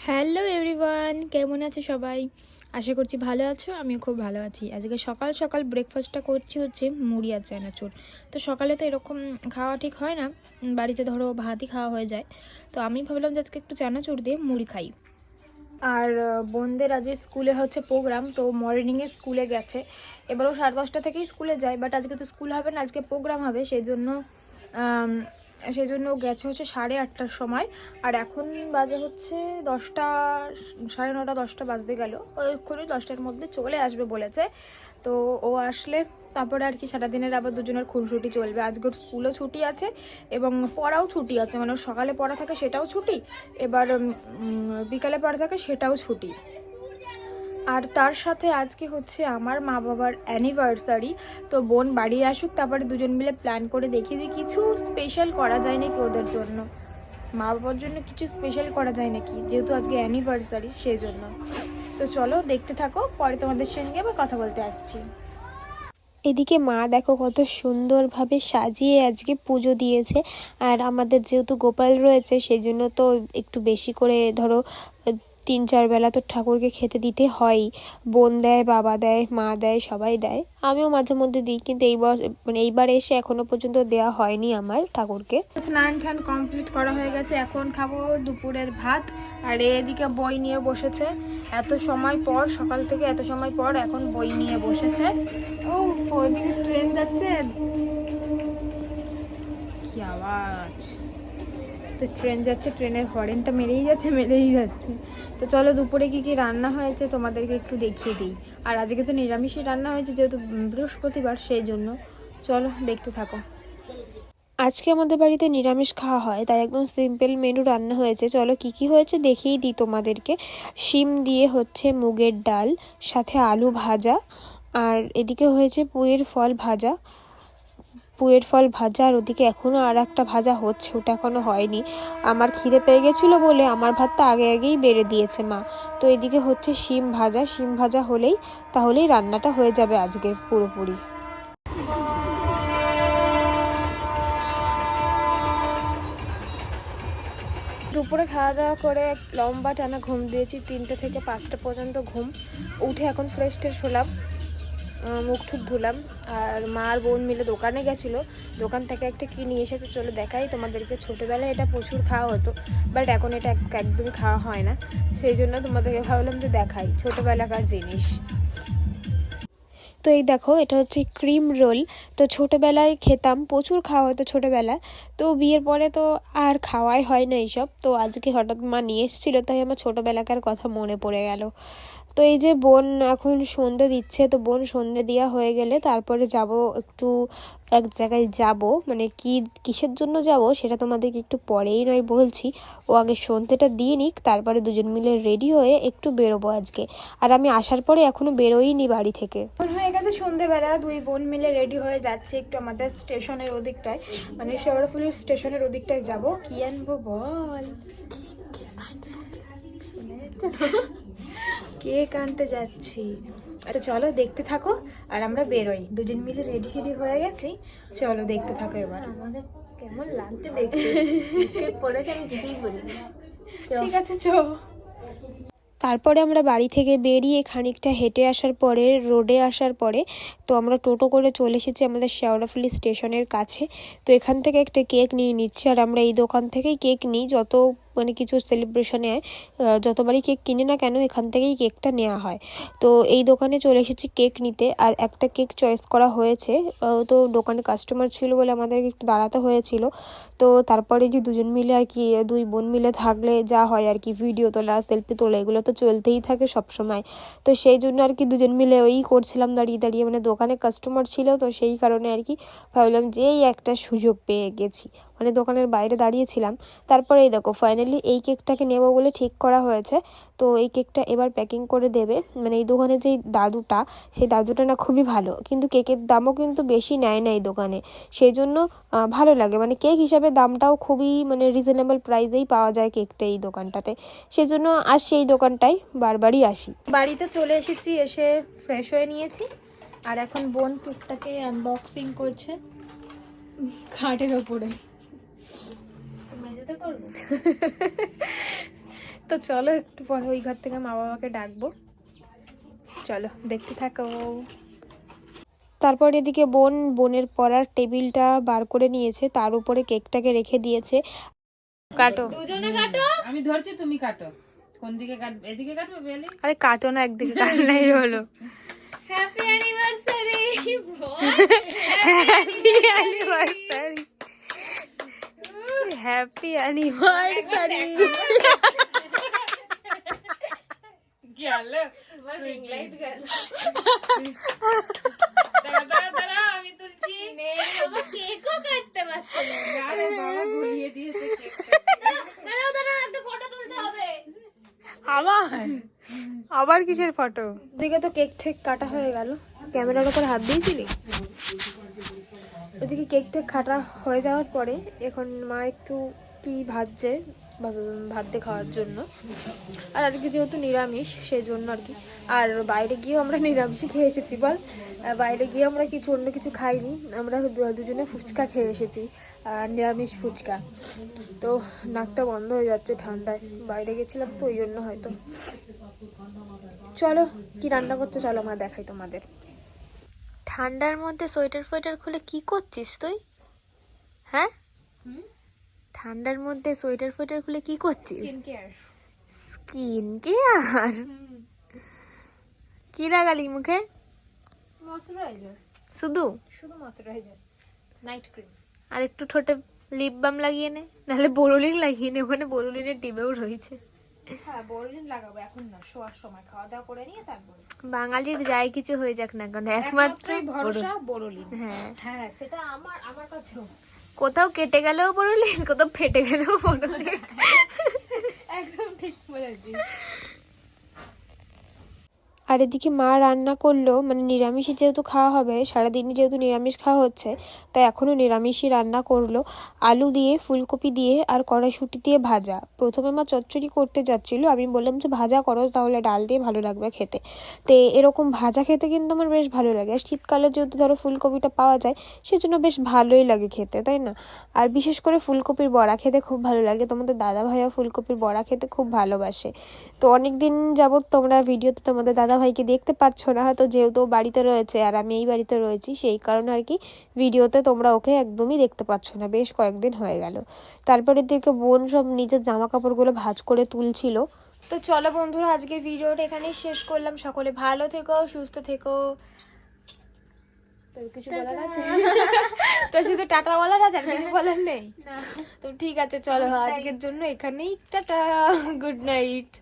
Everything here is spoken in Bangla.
হ্যালো এভরিওয়ান, কেমন আছো সবাই? আশা করছি ভালো আছো। আমিও খুব ভালো আছি। আজকে সকাল সকাল ব্রেকফাস্টটা করছি হচ্ছে মুড়ি আর চানাচুর। তো সকালে তো এরকম খাওয়া ঠিক হয় না, বাড়িতে ধরো ভাতই খাওয়া হয়ে যায়। তো আমি ভাবলাম যে আজকে একটু চানাচুর দিয়ে মুড়ি খাই। আর বোনদের আজকে স্কুলে হচ্ছে প্রোগ্রাম, তো মর্নিংয়ে স্কুলে গেছে। এবারও 10:30 থেকেই স্কুলে যায়, বাট আজকে তো স্কুল হবে না, আজকে প্রোগ্রাম হবে। সেই জন্য ও গেছে হচ্ছে 8:30টার সময়। আর এখন বাজে হচ্ছে 10টা, 9:30 10টা বাজতে গেল। ওইক্ষুনি 10টার মধ্যে চলে আসবে বলেছে। তো ও আসলে তারপরে আর কি সারাদিনের আবার দুজনের খুনসুটি চলবে। আজকের স্কুলও ছুটি আছে এবং পড়াও ছুটি আছে, মানে ওর সকালে পড়া থাকে সেটাও ছুটি, এবার বিকালে পড়া থাকে সেটাও ছুটি। আর তার সাথে আজকে হচ্ছে আমার মা বাবার অ্যানিভার্সারি। তো বোন বাড়ি আসুক, তারপরে দুজন মিলে প্ল্যান করে দেখি যে কিছু স্পেশাল করা যায় নাকি ওদের জন্য, মা বাবার জন্য কিছু স্পেশাল করা যায় নাকি, যেহেতু আজকে অ্যানিভার্সারি সেই জন্য। তো চলো দেখতে থাকো, পরে তোমাদের সঙ্গে আবার কথা বলতে আসছি। এদিকে মা দেখো কত সুন্দরভাবে সাজিয়ে আজকে পুজো দিয়েছে। আর আমাদের যেহেতু গোপাল রয়েছে সেই জন্য তো একটু বেশি করে ধরো 3-4 বেলা তো ঠাকুরকে খেতে দিতে হয়ই। বোন দেয়, বাবা দেয়, মা দেয়, সবাই দেয়, আমিও মাঝে মধ্যে দিই, কিন্তু এইবার এসে এখনো পর্যন্ত দেওয়া হয়নি আমার ঠাকুরকে। স্নান টান কমপ্লিট করা হয়ে গেছে, এখন খাবো দুপুরের ভাত। আর এদিকে বই নিয়ে বসেছে, এত সময় পর, সকাল থেকে এত সময় পর এখন বই নিয়ে বসেছে। ও ওদিকে ট্রেন যাচ্ছে, কি আওয়াজ! তো ট্রেন যাচ্ছে, ট্রেনের হর্নটা মেরেই যাচ্ছে। তো চলো দুপুরে কি কি রান্না হয়েছে তোমাদেরকে একটু দেখিয়ে দিই। আর আজকে তো নিরামিষই রান্না হয়েছে, যেহেতু বৃহস্পতিবার, সেই জন্য চলো দেখতে থাকো। আজকে আমাদের বাড়িতে নিরামিষ খাওয়া হয়, তাই একদম সিম্পল মেনু রান্না হয়েছে। চলো কি কি হয়েছে দেখিয়ে দিই তোমাদেরকে। শিম দিয়ে হচ্ছে মুগের ডাল, সাথে আলু ভাজা, আর এদিকে হয়েছে পুঁইয়ের ফল ভাজা, আর ওদিকে এখনও আর একটা ভাজা হচ্ছে, ওটা এখনও হয়নি। আমার খিদে পেয়ে গেছিলো বলে আমার ভাতটা আগেই বেড়ে দিয়েছে মা। তো এদিকে হচ্ছে শিম ভাজা তাহলেই রান্নাটা হয়ে যাবে আজকের পুরোপুরি। দুপুরে খাওয়া দাওয়া করে লম্বা টানা ঘুম দিয়েছি, 3টে থেকে 5টা পর্যন্ত ঘুম। উঠে এখন ফ্রেশ ট্রেশ হলাম, মুখ টুক ধুলাম। আর মা আর বোন মিলে দোকানে গেছিলো, দোকান থেকে একটা কি নিয়ে এসেছে চলো দেখাই তোমাদেরকে। ছোটোবেলায় এটা প্রচুর খাওয়া হতো, বাট এখন এটা একদমই খাওয়া হয় না, সেই জন্য তোমাদেরকে ভাবলাম যে দেখাই ছোটোবেলাকার জিনিস। তো এই দেখো, এটা হচ্ছে ক্রিম রোল। তো ছোটোবেলায় খেতাম, প্রচুর খাওয়া হতো ছোটোবেলায়। তো বিয়ের পরে তো আর খাওয়াই হয় না এইসব। তো আজকে হঠাৎ মা নিয়ে এসেছিলো, তাই আমার ছোটোবেলাকার কথা মনে পড়ে গেল। তো এই যে বোন এখন সন্ধে দিচ্ছে, তো বোন সন্ধে দেওয়া হয়ে গেলে তারপরে যাব একটু এক জায়গায় যাব, মানে কিসের জন্য যাব সেটা তোমাদেরকে একটু পরেই নয় বলছি। ও আগে সন্ধেটা দিয়ে নিক, তারপরে দুজন মিলে রেডি হয়ে একটু বেরোবো আজকে। আর আমি আসার পরে এখনো বেরোইনি বাড়ি থেকে। হয়ে গেছে সন্ধেবেলা, দুই বোন মিলে রেডি হয়ে যাচ্ছে একটু আমাদের স্টেশনের ওদিকটায়, মানে শেওড়াফুলি স্টেশনের ওদিকটায় যাব। কি আনবো বল? কেক আনতে যাচ্ছি। আচ্ছা চলো দেখতে থাকো, আর আমরা বেরোই, দুজন মিলে রেডি সেডি হয়ে গেছি, চলো দেখতে থাকো। এবার আমাদের কেমন লাগছে দেখতে, কেক পড়েছে, আমি কিছুই বলিনি। ঠিক আছে চ। তারপরে আমরা বাড়ি থেকে বেরিয়ে খানিকটা হেঁটে আসার পরে, রোডে আসার পরে, তো আমরা টোটো করে চলে এসেছি আমাদের শেওড়াফুলি স্টেশনের কাছে। তো এখান থেকে একটা কেক নিয়ে নিচ্ছি। আর আমরা এই দোকান থেকেই কেক নিই, যত মানে কিছু সেলিব্রেশনে যতবারই কেক কিনি না কেন এখান থেকেই কেকটা নেওয়া হয়। তো এই দোকানে চলে এসেছি কেক নিতে, আর একটা কেক চয়েস করা হয়েছে। তো দোকানে কাস্টমার ছিল বলে আমাদেরকে একটু দাঁড়াতে হয়েছিল। তো তারপরে যে দুজন মিলে আর কি, দুই বোন মিলে থাকলে যা হয় আর কি, ভিডিও তোলা, সেলফি তোলা, এগুলো তো চলতেই থাকে সব সময়। তো সেই জন্য আর কি দুজন মিলে ওই করছিলাম দাঁড়িয়ে দাঁড়িয়ে, মানে দোকানে কাস্টমার ছিল তো সেই কারণে আর কি ভাবলাম যে এই একটা সুযোগ পেয়ে গেছি, মানে দোকানের বাইরে দাঁড়িয়েছিলাম। তারপরে এই দেখো ফাইনালি এই কেকটাকে নেবো বলে ঠিক করা হয়েছে। তো এই কেকটা এবার প্যাকিং করে দেবে, মানে এই দোকানে যেই দাদুটা, সেই দাদুটা না খুবই ভালো, কিন্তু কেকের দামও কিন্তু বেশি নেয় না এই দোকানে, সেই জন্য ভালো লাগে, মানে কেক হিসাবে দামটাও খুবই মানে রিজনেবল প্রাইসেই পাওয়া যায় কেকটা এই দোকানটাতে। সেই জন্য আসছি এই দোকানটায়, বারবারই আসি। বাড়িতে চলে এসেছি, এসে ফ্রেশ হয়ে নিয়েছি, আর এখন বোন কেকটাকে আনবক্সিং করছে খাটের ওপরে। মেঝেতে করবো। তো চলো একটু পরে ওই ঘর থেকে মা বাবাকে ডাকবো, চলো দেখতে থাকো। তারপর এদিকে বোনের পড়ার টেবিলটা বার করে নিয়েছে, তার উপরে কেকটাকে রেখে দিয়েছে। কাটো, দুজনে কাটো। আমি ধরছি, তুমি কাটো। কোন দিকে কাটবে? এদিকে কাটবে বেলি? আরে কাটো না, একদিকে কাটলেই হলো। Happy anniversary happy anniversary, happy anniversary. গেল রিং লাইট গেল। দাঁড়া আমি তুলছি। নেই বাবা, কেকও কাটতে পারছে না। আরে বাবা গুলিয়ে দিয়েছে কেকটা। দাঁড়াও দাঁড়াও, একটা ফটো তুলতে হবে। আবার কিসের ফটো? ওদিকে তো কেক ঠেক কাটা হয়ে গেল। ক্যামেরার উপর হাত দিয়েছিলি? ওদিকে কেক ঠেক কাটা হয়ে যাওয়ার পরে এখন মা একটু কি ভাজছে ভাত দিয়ে খাওয়ার জন্য। আর আজকে যেহেতু নিরামিষ সেই জন্য আর কি। আর বাইরে গিয়েও আমরা নিরামিষই খেয়ে এসেছি বল। বাইরে গিয়ে আমরা কিছু অন্য কিছু খাইনি, আমরা দুজনে ফুচকা খেয়ে এসেছি, আর নিরামিষ ফুচকা। তো নাকটা বন্ধ হয়ে যাচ্ছে ঠান্ডায়, বাইরে গেছিলাম তো ওই জন্য হয়তো। চলো কি রান্না করছো চলো মা দেখাই তোমাদের। ঠান্ডার মধ্যে সোয়েটার ফোয়েটার খুলে কি করছিস তুই? হ্যাঁ, ঠান্ডার মধ্যে সোয়েটার ফোয়েটার খুলে কি করছিস? Skin care? কি লাগালি মুখে? ময়শ্চারাইজার, শুধু শুধু ময়শ্চারাইজার, নাইট ক্রিম। আর একটু ঠোঁটে লিপ বাম লাগিয়ে নে, নাহলে বোরোলিন লাগিয়ে নে, ওখানে বোরোলিনের টিবেও রয়েছে। হ্যাঁ বোরোলিন লাগাবো এখন না, শোয়ার সময় খাওয়া দাওয়া করে নিয়ে তারপরে। বাঙালির যাই কিছু হয়ে যাক না কেন, একমাত্র ভরসা বোরোলিন। হ্যাঁ, হ্যাঁ সেটা আমার কাছেও। কোথাও কেটে গেলেও বোরোলিন, কোথাও ফেটে গেলেও বোরোলিন। একদম ঠিক বলেছিস। আর এদিকে মা রান্না করলো, মানে নিরামিষই যেহেতু খাওয়া হবে, সারাদিনই যেহেতু নিরামিষ খাওয়া হচ্ছে, তাই এখনও নিরামিষই রান্না করলো। আলু দিয়ে, ফুলকপি দিয়ে আর কড়াইশুঁটি দিয়ে ভাজা। প্রথমে মা চচ্চড়ি করতে যাচ্ছিলো, আমি বললাম যে ভাজা করো, তাহলে ডাল দিয়ে ভালো লাগবে খেতে। তো এরকম ভাজা খেতে কিন্তু আমার বেশ ভালো লাগে। আর শীতকালে যেহেতু ধরো ফুলকপিটা পাওয়া যায়, সেজন্য বেশ ভালোই লাগে খেতে, তাই না? আর বিশেষ করে ফুলকপির বড়া খেতে খুব ভালো লাগে। তোমাদের দাদা ভাইয়া ফুলকপির বড়া খেতে খুব ভালোবাসে। তো অনেক দিন যাবত তোমরা ভিডিওতে তোমাদের দাদা ভাইকে দেখতে পাচ্ছ না, হয়তো যেহেতু বাড়িতে রয়েছে আর আমি এই বাড়িতে রয়েছি, সেই কারণে আর কি ভিডিওতে তোমরা ওকে একদমই দেখতে পাচ্ছ না, বেশ কয়েকদিন হয়ে গেল। তারপরে দিকে বোন সব নিজের জামা কাপড়গুলো ভাঁজ করে তুলছিল। তো চলো বন্ধুরা, আজকের ভিডিওটা এখানেই শেষ করলাম। সকলে ভালো থেকো, সুস্থ থেকো। তোর কিছু বলার আছে? তো শুধু টাটা বলার আছে, আর কিছু বলার নেই? তো ঠিক আছে চলো, আজকের জন্য এখানেই টাটা, গুড নাইট।